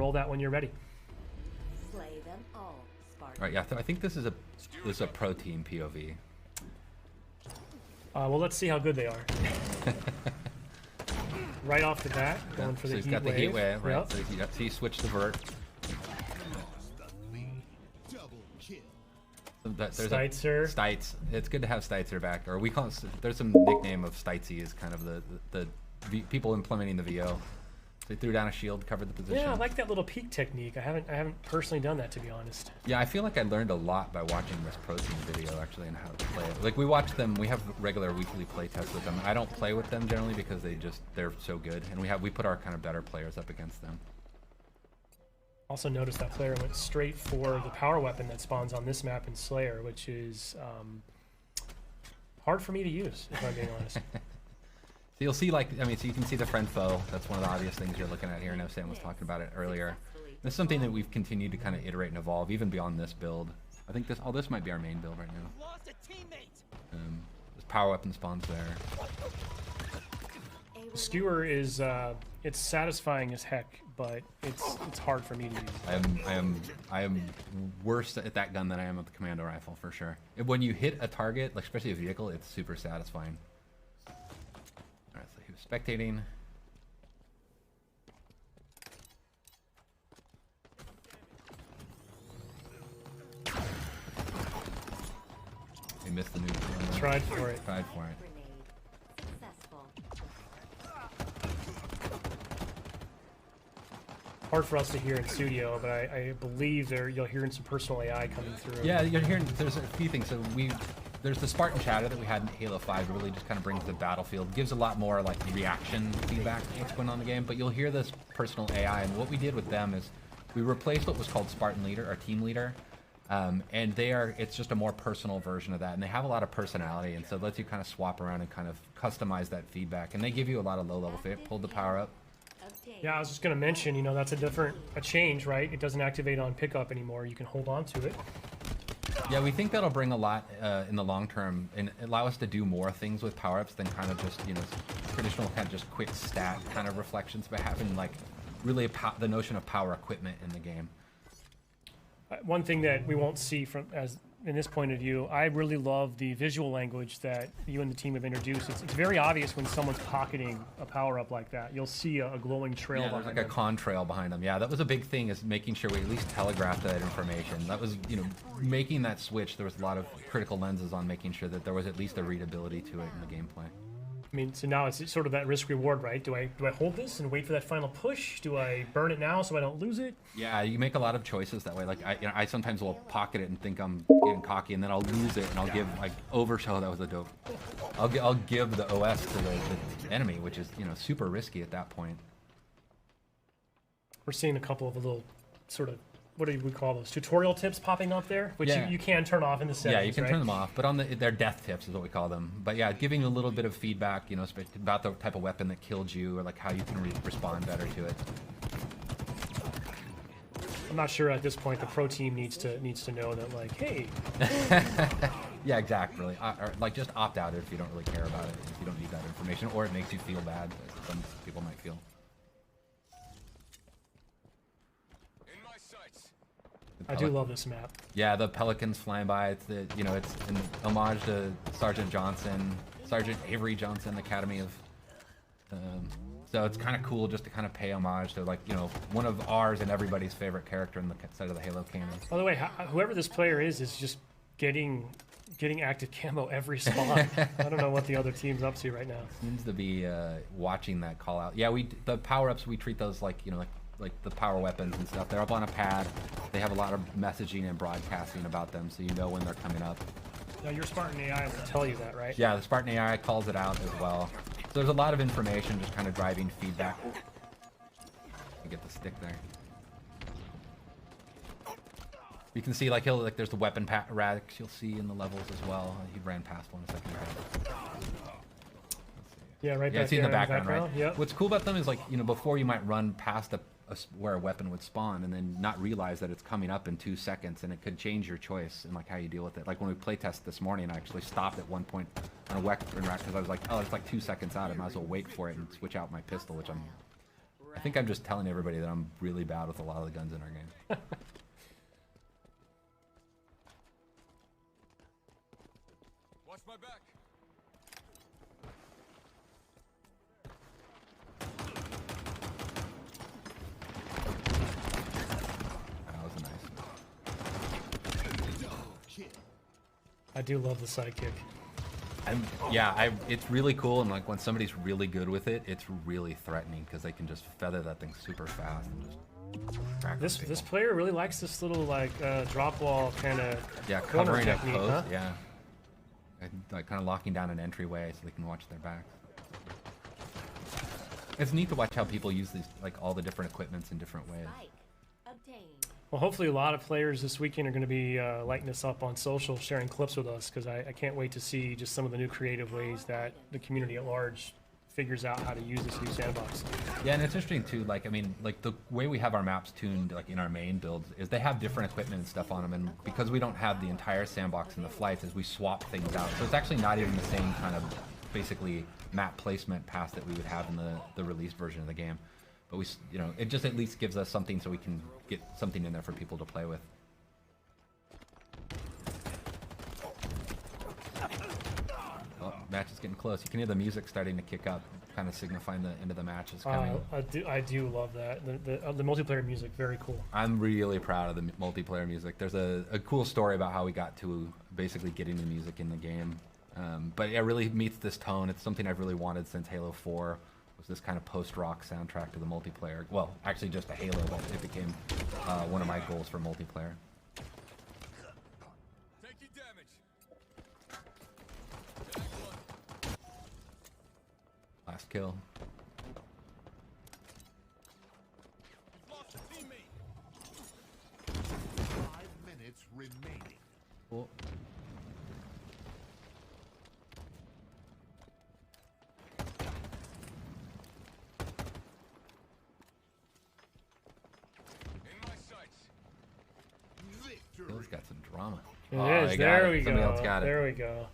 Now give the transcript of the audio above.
Roll that when you're ready. Slay them all, Spartan. All right, yeah, I think this is a pro team POV. Well, let's see how good they are. Right off the bat, going for so the he's heat got the heat wave, right? Yep. So he switched the vert. There's Steitzer. Steitz. It's good to have Steitzer back, or we call it, there's some nickname of Steitzy is kind of the people implementing the VO. They threw down a shield, covered the position. Yeah, I like that little peek technique. I haven't personally done that, to be honest. Yeah, I feel like I learned a lot by watching this pro team video actually and how to play it. Like we watch them, we have regular weekly play tests with them. I don't play with them generally because they're so good, and we put our kind of better players up against them. Also noticed that player went straight for the power weapon that spawns on this map in Slayer, which is hard for me to use, if I'm being honest. So you'll see, like, I mean, so you can see the friend foe. That's one of the obvious things you're looking at here. I know Sam was talking about it earlier. This is something that we've continued to kind of iterate and evolve, even beyond this build. I think this might be our main build right now. This power weapon spawns there. The skewer is it's satisfying as heck, but it's hard for me to use. I am worse at that gun than I am at the commando rifle for sure. When you hit a target, like especially a vehicle, it's super satisfying. All right, so he was spectating. He missed the new. Tried for it. Tried for it. Hard for us to hear in studio, but I believe you'll hear some personal AI coming through. Yeah, you're hearing. There's a few things. So there's the Spartan chatter that we had in Halo 5. It really just kind of brings the battlefield, gives a lot more like reaction feedback to what's going on in the game. But you'll hear this personal AI, and what we did with them is we replaced what was called Spartan Leader, our team leader, and it's just a more personal version of that, and they have a lot of personality, and so it lets you kind of swap around and kind of customize that feedback, and they give you a lot of low-level fit. Pulled the power up. Yeah, I was just going to mention, you know, that's a change, right? It doesn't activate on pickup anymore. You can hold on to it. Yeah, we think that'll bring a lot in the long term and allow us to do more things with power-ups than kind of just, you know, traditional kind of just quick stat kind of reflections, but having like really the notion of power equipment in the game. One thing that we won't see in this point of view, I really love the visual language that you and the team have introduced. It's very obvious when someone's pocketing a power-up like that. You'll see a glowing trail behind there's like them. a contrail behind them. Yeah, that was a big thing, is making sure we at least telegraphed that information. That was, you know, making that switch. There was a lot of critical lenses on making sure that there was at least a readability to it in the gameplay. I mean, so now it's sort of that risk-reward, right? Do I hold this and wait for that final push? Do I burn it now so I don't lose it? Yeah, you make a lot of choices that way. Like I sometimes will pocket it and think I'm getting cocky, and then I'll lose it, and I'll give like overshow. That was a dope. I'll give the OS to the enemy, which is, you know, super risky at that point. We're seeing a couple of little sort of, what do we call those, tutorial tips popping up there, which you can turn off in the settings. Yeah, you can right? turn them off, but on they're death tips is what we call them. But yeah, giving a little bit of feedback, you know, about the type of weapon that killed you, or like how you can respond better to it. I'm not sure at this point the pro team needs to know that, like, hey. Yeah, exactly. Or like just opt out if you don't really care about it, if you don't need that information, or it makes you feel bad, as some people might feel. I do love this map. Yeah, the pelicans flying by. It's it's an homage to Sergeant Avery Johnson, Academy of. So it's kind of cool just to kind of pay homage to, like, you know, one of ours and everybody's favorite character in the side of the Halo canon. By the way, whoever this player is just getting active camo every spawn. I don't know what the other team's up to right now. Seems to be watching that call out. Yeah, the power ups, we treat those like, you know, like the power weapons and stuff. They're up on a pad. They have a lot of messaging and broadcasting about them, so you know when they're coming up. Now your Spartan AI will tell you that, right? Yeah, the Spartan AI calls it out as well. So there's a lot of information just kind of driving feedback. You get the stick there. You can see there's the weapon racks you'll see in the levels as well. He ran past one a second ago. Yeah, right back it's in the background, right? Yep. What's cool about them is, like, you know, before you might run past where a weapon would spawn and then not realize that it's coming up in 2 seconds, and it could change your choice and like how you deal with it. Like when we playtested this morning, I actually stopped at one point on a weapon rack because I was like, oh, it's like 2 seconds out. I might as well wait for it and switch out my pistol, which I'm I think I'm just telling everybody that I'm really bad with a lot of the guns in our game. Watch my back. That was nice. I do love the sidekick. It's really cool, and like when somebody's really good with it, it's really threatening because they can just feather that thing super fast and just crack on This people. player really likes this little like drop wall kind of Covering a technique, post, huh? yeah. And, like kind of locking down an entryway so they can watch their backs. It's neat to watch how people use these, like all the different equipments in different ways. Spike obtained. Well, hopefully a lot of players this weekend are going to be lighting us up on social, sharing clips with us, because I can't wait to see just some of the new creative ways that the community at large figures out how to use this new sandbox. Yeah, and it's interesting too, like, I mean, like the way we have our maps tuned, like in our main builds, is they have different equipment and stuff on them, and because we don't have the entire sandbox in the flights, is we swap things out. So it's actually not even the same kind of, basically, map placement path that we would have in the released version of the game. But we, you know, it just at least gives us something so we can get something in there for people to play with. Oh, match is getting close. You can hear the music starting to kick up, kind of signifying the end of the match is coming. I do love that. The multiplayer music, very cool. I'm really proud of the multiplayer music. There's a cool story about how we got to basically getting the music in the game. But it really meets this tone. It's something I've really wanted since Halo 4. Was this kind of post-rock soundtrack to the multiplayer. Well, actually just a Halo, but it became one of my goals for multiplayer. Taking damage. Last kill. Lost a teammate. 5 minutes remaining. Cool. In my sights. Bill's got some drama. It Oh, is. they got There it. we Somebody go. else got it. There we go.